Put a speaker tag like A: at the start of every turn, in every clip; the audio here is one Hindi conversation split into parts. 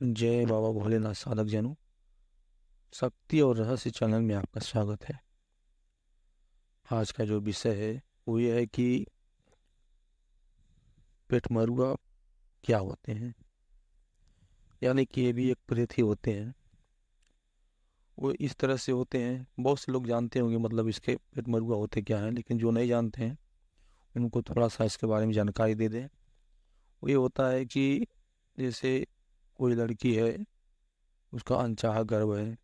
A: जय बाबा भोलेनाथ साधक जनों। शक्ति और रहस्य चैनल में आपका स्वागत है। आज का जो विषय है वो ये है कि पेटमरुआ क्या होते हैं। यानी कि ये भी एक प्रेत ही होते हैं। वो इस तरह से होते हैं, बहुत से लोग जानते होंगे मतलब इसके पेटमरुआ होते क्या हैं, लेकिन जो नहीं जानते हैं उनको थोड़ा सा इसके बारे में जानकारी दे दें। वो ये होता है कि जैसे कोई लड़की है, उसका अनचाहा गर्भ है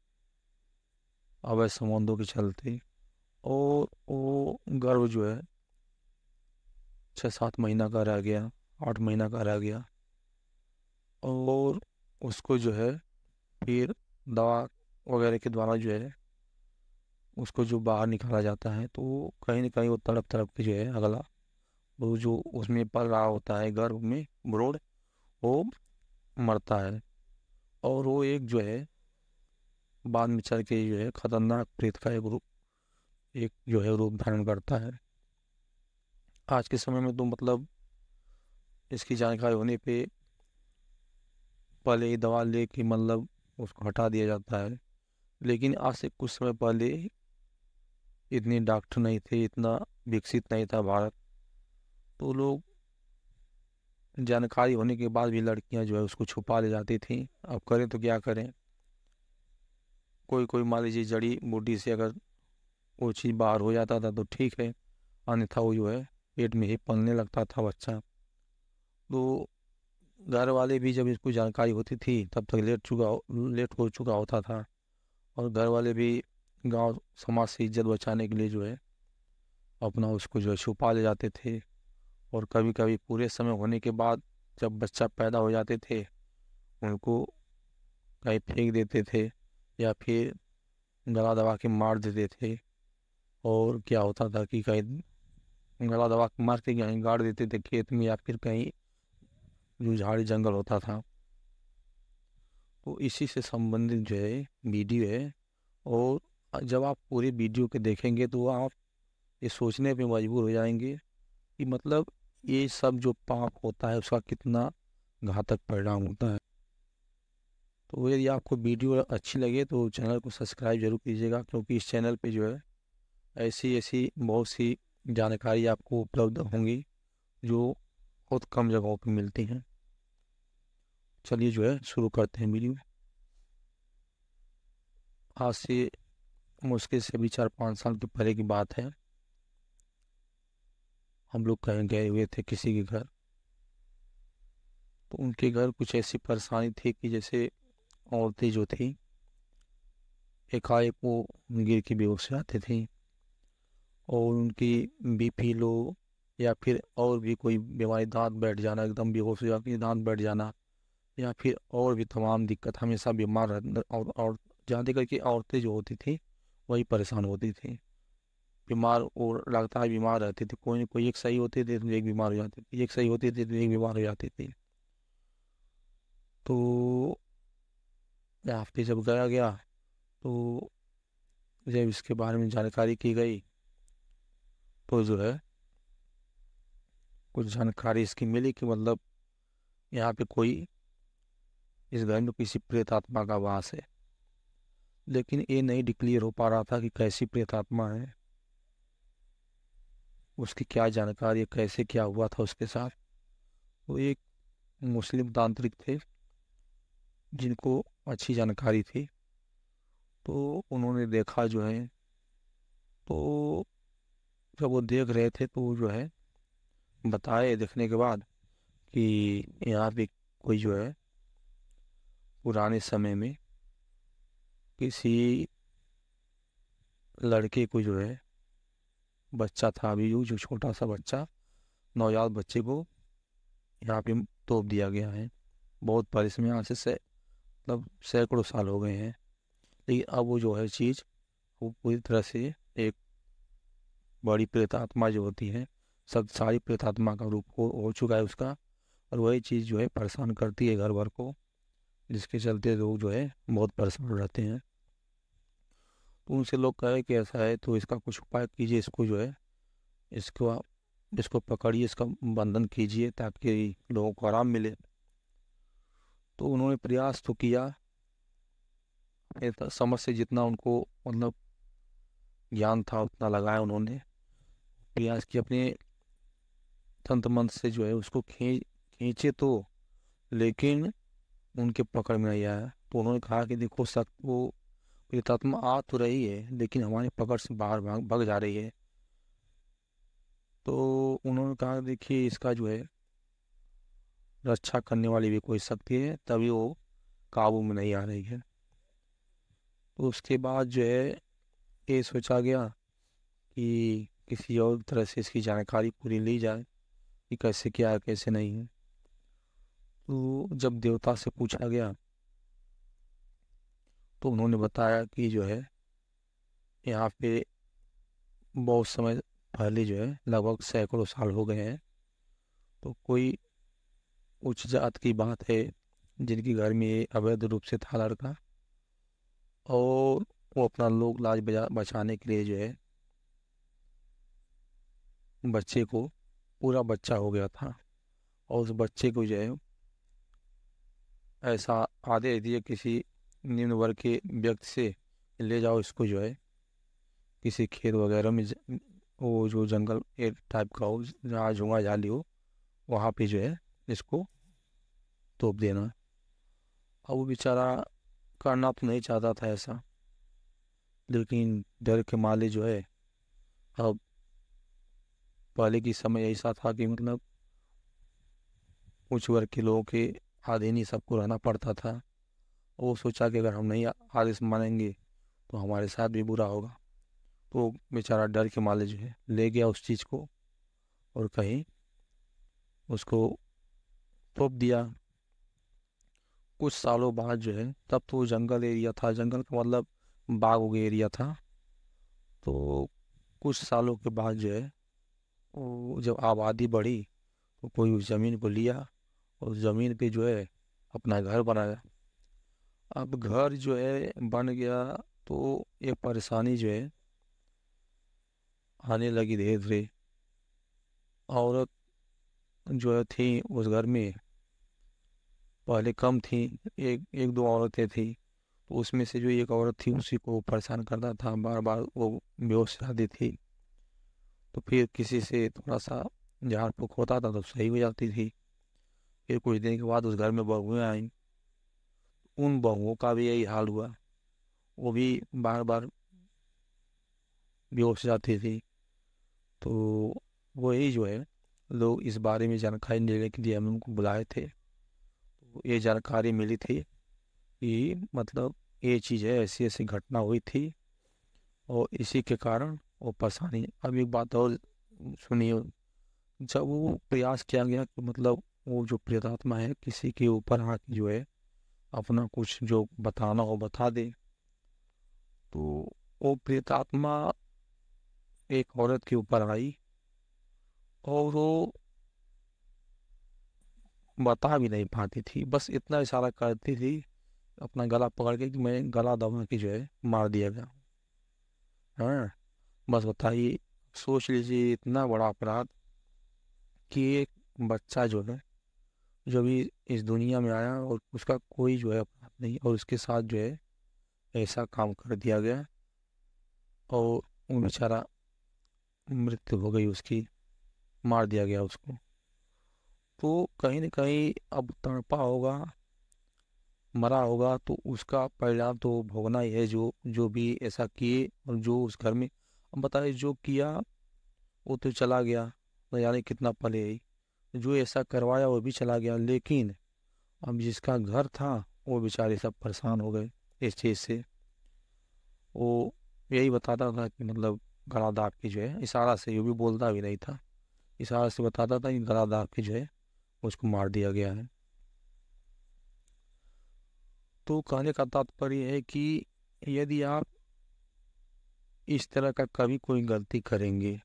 A: अवैध संबंधों के चलते, और वो गर्भ जो है 6-7 महीना का रह गया, 8 महीना का रह गया, और उसको जो है फिर दवा वगैरह के द्वारा जो है उसको जो बाहर निकाला जाता है, तो वो कहीं ना कहीं वो तड़प तड़प के जो है अगला वो जो उसमें पल रहा होता है गर्भ में भ्रूण, वो मरता है। और वो एक जो है बाद में चल के जो है खतरनाक प्रेत का एक जो है रूप धारण करता है। आज के समय में तो मतलब इसकी जानकारी होने पे पहले ही दवा लेके मतलब उसको हटा दिया जाता है। लेकिन आज से कुछ समय पहले इतने डॉक्टर नहीं थे, इतना विकसित नहीं था भारत, तो लोग जानकारी होने के बाद भी लड़कियां जो है उसको छुपा ले जाती थी। अब करें तो क्या करें। कोई कोई मान लीजिए जड़ी बूटी से अगर वो चीज़ बाहर हो जाता था तो ठीक है, अन्यथा वो जो है पेट में ही पलने लगता था बच्चा। तो घर वाले भी जब इसको जानकारी होती थी तब तक लेट हो चुका होता था। और घर वाले भी गांव समाज से इज्जत बचाने के लिए जो है अपना उसको जो है छुपा ले जाते थे। और कभी कभी पूरे समय होने के बाद जब बच्चा पैदा हो जाते थे उनको कहीं फेंक देते थे, या फिर गला दबा के मार देते थे। और क्या होता था कि कहीं गला दबा के मार के कहीं गाड़ देते थे खेत में, या फिर कहीं जो झाड़ी जंगल होता था। तो इसी से संबंधित जो है वीडियो है। और जब आप पूरी वीडियो के देखेंगे तो आप ये सोचने पे मजबूर हो जाएंगे कि मतलब ये सब जो पाप होता है उसका कितना घातक परिणाम होता है। तो यदि आपको वीडियो अच्छी लगे तो चैनल को सब्सक्राइब जरूर कीजिएगा, क्योंकि इस चैनल पे जो है ऐसी ऐसी बहुत सी जानकारी आपको उपलब्ध होंगी जो बहुत कम जगहों पे मिलती हैं। चलिए जो है शुरू करते हैं वीडियो। आज से मुश्किल से भी 4-5 साल के पहले की बात है। हम लोग कहीं गए हुए थे किसी के घर, तो उनके घर कुछ ऐसी परेशानी थी कि जैसे औरतें जो थी एकाएक वो गिर के बेहोश हो जाती थी, और उनकी बीपी लो या फिर और भी कोई बीमारी, दांत बैठ जाना, एकदम बेहोश हो जाती दांत बैठ जाना, या फिर और भी तमाम दिक्कत, हमेशा बीमार और ज़्यादा करके औरतें जो होती थी वही परेशान होती थी। बीमार और लगातार बीमार रहती थी, कोई ना कोई, एक सही होती थी तो एक बीमार हो जाती थी, एक सही होती थी तो एक बीमार हो जाती थी। तो यहाँ पे जब गया गया तो जब इसके बारे में जानकारी की गई तो जो है कुछ जानकारी इसकी मिली कि मतलब यहाँ पे कोई, इस घर में किसी प्रेत आत्मा का वास है। लेकिन ये नहीं डिक्लेयर हो पा रहा था कि कैसी प्रेत आत्मा है, उसकी क्या जानकारी है, कैसे क्या हुआ था उसके साथ। वो एक मुस्लिम तांत्रिक थे जिनको अच्छी जानकारी थी, तो उन्होंने देखा जो है। तो जब वो देख रहे थे तो वो जो है बताए देखने के बाद कि यहाँ पे कोई जो है पुराने समय में किसी लड़के को जो है, बच्चा था अभी जो छोटा सा बच्चा, नवजात बच्चे को यहाँ पे तोप दिया गया है। बहुत पहले इसमें यहाँ से मतलब सैकड़ों साल हो गए हैं। लेकिन अब वो जो है चीज़ वो पूरी तरह से एक बड़ी प्रेतात्मा जो होती है, सब सारी प्रेतात्मा का रूप हो चुका है उसका। और वही चीज़ जो है परेशान करती है घर भर को, जिसके चलते लोग जो है बहुत परेशान रहते हैं। तो उनसे लोग कहे कि ऐसा है तो इसका कुछ उपाय कीजिए, इसको जो है इसको आप इसको पकड़िए, इसका बंधन कीजिए ताकि लोगों को आराम मिले। तो उन्होंने प्रयास तो किया, समझ से जितना उनको मतलब ज्ञान था उतना लगाया उन्होंने, प्रयास किया अपने तंत्र मंत्र से जो है उसको खींचे तो, लेकिन उनके पकड़ में नहीं आया। तो उन्होंने कहा कि देखो सक वो प्रेतात्मा आ तो रही है लेकिन हमारे पकड़ से बाहर भाग भाग जा रही है। तो उन्होंने कहा देखिए इसका जो है रक्षा करने वाली भी कोई शक्ति है, तभी वो काबू में नहीं आ रही है। तो उसके बाद जो है ये सोचा गया कि किसी और तरह से इसकी जानकारी पूरी ली जाए कि कैसे क्या है कैसे नहीं है। तो जब देवता से पूछा गया तो उन्होंने बताया कि जो है यहाँ पे बहुत समय पहले जो है लगभग सैकड़ों साल हो गए हैं, तो कोई उच्च जात की बात है जिनके घर में ये अवैध रूप से था लड़का, और वो अपना लोक लाज बचाने के लिए जो है बच्चे को, पूरा बच्चा हो गया था, और उस बच्चे को जो है ऐसा आदेश दिए किसी निम्न वर्ग के व्यक्ति से, ले जाओ इसको जो है किसी खेत वगैरह में वो जो जंगल एक टाइप का हो जहाँ झुआ झाली हो, वहाँ पे जो है इसको तोप देना। अब वो बेचारा करना तो नहीं चाहता था ऐसा, लेकिन डर के मारे जो है, अब पहले की समय ऐसा था कि मतलब उच्च वर्ग के लोगों के अधीन ही सबको रहना पड़ता था। वो सोचा कि अगर हम नहीं आदेश मानेंगे तो हमारे साथ भी बुरा होगा। तो बेचारा डर के मारे जो है ले गया उस चीज़ को और कहीं उसको तोप दिया। कुछ सालों बाद जो है, तब तो जंगल एरिया था, जंगल का मतलब बाग एरिया था। तो कुछ सालों के बाद जो है वो जब आबादी बढ़ी तो कोई उस ज़मीन को लिया और उस ज़मीन पे जो है अपना घर बनाया। अब घर जो है बन गया तो ये परेशानी जो है आने लगी धीरे धीरे। औरत जो है थी उस घर में पहले कम थी, एक एक दो औरतें थी। तो उसमें से जो एक औरत थी उसी को परेशान करता था, बार बार वो बेहोश रहती थी। तो फिर किसी से थोड़ा सा झाड़ फूक होता था तो सही हो जाती थी। फिर कुछ दिन के बाद उस घर में बहुएं आई, उन बहुओं का भी यही हाल हुआ, वो भी बार बार बेहोश जाती थी। तो वही जो है लोग इस बारे में जानकारी लेने के लिए हम उनको बुलाए थे। तो ये जानकारी मिली थी कि मतलब ये चीज़ है, ऐसी ऐसी घटना हुई थी और इसी के कारण वो परेशानी। अब एक बात और सुनिए, जब वो प्रयास किया गया कि मतलब वो जो प्रेतात्मा है किसी के ऊपर आके जो है अपना कुछ जो बताना हो बता दे, तो वो प्रेतात्मा एक औरत के ऊपर आई और वो बता भी नहीं पाती थी, बस इतना इशारा करती थी अपना गला पकड़ के कि मैं गला दबा के जो है मार दिया गया। हाँ, बस बताइए, सोच लीजिए इतना बड़ा अपराध कि एक बच्चा जो है जो भी इस दुनिया में आया और उसका कोई जो है अपराध नहीं, और उसके साथ जो है ऐसा काम कर दिया गया और वो बेचारा मृत्यु हो गई उसकी, मार दिया गया उसको। तो कहीं ना कहीं अब तड़पा होगा, मरा होगा, तो उसका परिणाम तो भोगना ही है। जो जो भी ऐसा किए और जो उस घर में, अब बताइए जो किया वो तो चला गया, न जाने कितना पले ही, जो ऐसा करवाया वो भी चला गया, लेकिन अब जिसका घर था वो बेचारे सब परेशान हो गए इस चीज़ से। वो यही बताता था कि मतलब गला दाब के जो है, इशारा से, ये भी बोलता भी नहीं था, इशारा से बताता था कि गला दाब के जो है उसको मार दिया गया है। तो कहने का तात्पर्य है कि यदि आप इस तरह का कभी कोई गलती करेंगे,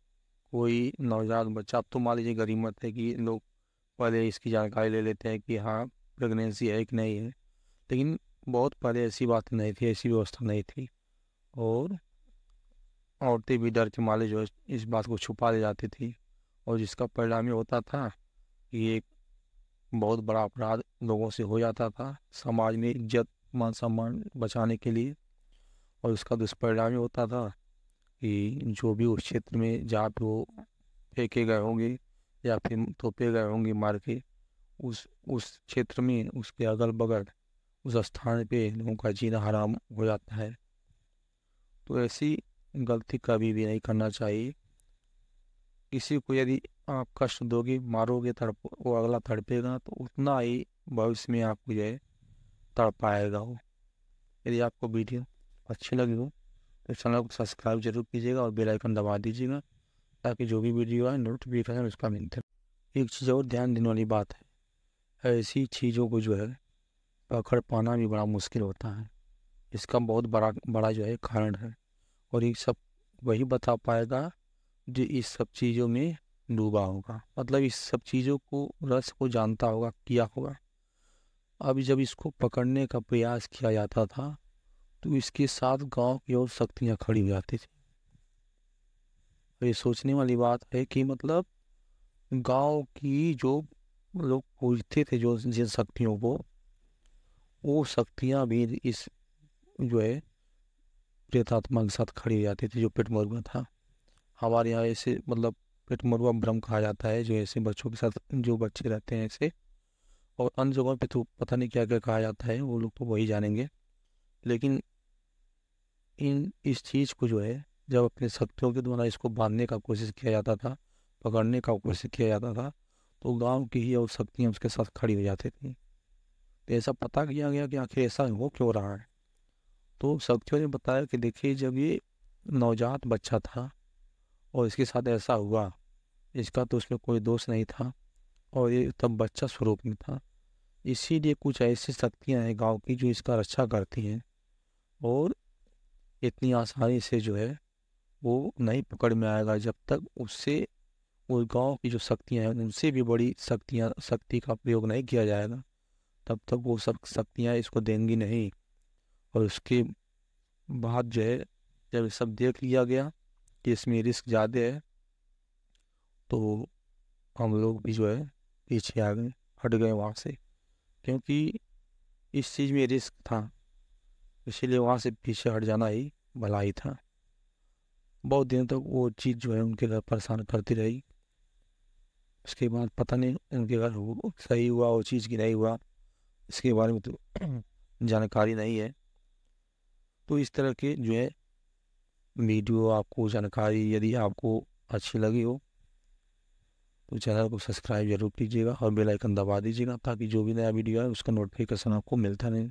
A: कोई नवजात बच्चा, अब तो मान लीजिए गरीमत है कि लोग पहले इसकी जानकारी ले लेते हैं कि हाँ प्रेगनेंसी है कि नहीं है, लेकिन बहुत पहले ऐसी बात नहीं थी, ऐसी व्यवस्था नहीं थी, और औरतें भी डर के मारे जो है इस बात को छुपा ले जाती थी, और जिसका परिणाम ये होता था कि एक बहुत बड़ा अपराध लोगों से हो जाता था समाज में इज्जत मान सम्मान बचाने के लिए। और उसका दुष्परिणाम ये होता था कि जो भी उस क्षेत्र में जहाँ पे वो फेंके गए होंगे या फिर तोपे गए होंगे मार के, उस क्षेत्र में उसके अगल बगल उस स्थान पे लोगों का जीना हराम हो जाता है। तो ऐसी गलती कभी भी नहीं करना चाहिए। किसी को यदि आप कष्ट दोगे मारोगे तड़प वो अगला तड़पेगा तो उतना ही भविष्य में आपको जो है तड़पाएगा वो। यदि आपको वीडियो अच्छी लगी हो तो चैनल को सब्सक्राइब जरूर कीजिएगा और बेल आइकन दबा दीजिएगा ताकि जो भी वीडियो आए नोटिफिकेशन उसका मिलता रहे। एक चीज़ और ध्यान देने वाली बात है, ऐसी चीज़ों को जो है पकड़ पाना भी बड़ा मुश्किल होता है। इसका बहुत बड़ा बड़ा जो है कारण है। और ये सब वही बता पाएगा जो इस सब चीज़ों में डूबा होगा, मतलब इस सब चीज़ों को रस को जानता होगा, किया होगा। अब जब इसको पकड़ने का प्रयास किया जाता था तो इसके साथ गांव की और शक्तियाँ खड़ी हो जाती थी। ये सोचने वाली बात है कि मतलब गांव की जो लोग पूजते थे जो जिन शक्तियों को, वो शक्तियाँ भी इस जो है प्रेतात्मा के साथ खड़ी हो जाती थी। जो पेटमरुआ था हमारे यहाँ ऐसे मतलब पेटमरुआ भ्रम कहा जाता है, जो ऐसे बच्चों के साथ जो बच्चे रहते हैं ऐसे। और अन्य जगहों पे तो पता नहीं क्या क्या कहा जाता है, वो लोग तो वही जानेंगे। लेकिन इस चीज़ को जो है जब अपने शक्तियों के द्वारा इसको बांधने का कोशिश किया जाता था, पकड़ने का कोशिश किया जाता था, तो गांव की ही और शक्तियाँ उसके साथ खड़ी हो जाती थी। तो ऐसा पता किया गया कि आखिर ऐसा हो क्यों रहा है। तो शक्तियों ने बताया कि देखिए जब ये नवजात बच्चा था और इसके साथ ऐसा हुआ, इसका तो उसमें कोई दोष नहीं था और ये तब बच्चा स्वरूप में था। इसीलिए कुछ ऐसी शक्तियाँ हैं गांव की जो इसका रक्षा करती हैं और इतनी आसानी से जो है वो नहीं पकड़ में आएगा जब तक उससे उस गांव की जो शक्तियाँ हैं उनसे भी बड़ी शक्ति का प्रयोग नहीं किया जाएगा, तब तक वो सब शक्तियाँ इसको देंगी नहीं। और उसके बाद जो है जब ये सब देख लिया गया कि इसमें रिस्क ज़्यादा है तो हम लोग भी जो है पीछे आ गए, हट गए वहाँ से, क्योंकि इस चीज़ में रिस्क था। इसीलिए वहाँ से पीछे हट जाना ही भला ही था। बहुत दिन तक वो चीज़ जो है उनके घर परेशान करती रही। उसके बाद पता नहीं उनके घर सही हुआ वो चीज़ की नहीं हुआ, इसके बारे में तो जानकारी नहीं है। तो इस तरह के जो है वीडियो आपको जानकारी यदि आपको अच्छी लगी हो तो चैनल को सब्सक्राइब जरूर कीजिएगा और बेल आइकन दबा दीजिएगा ताकि जो भी नया वीडियो है उसका नोटिफिकेशन आपको मिलता रहे।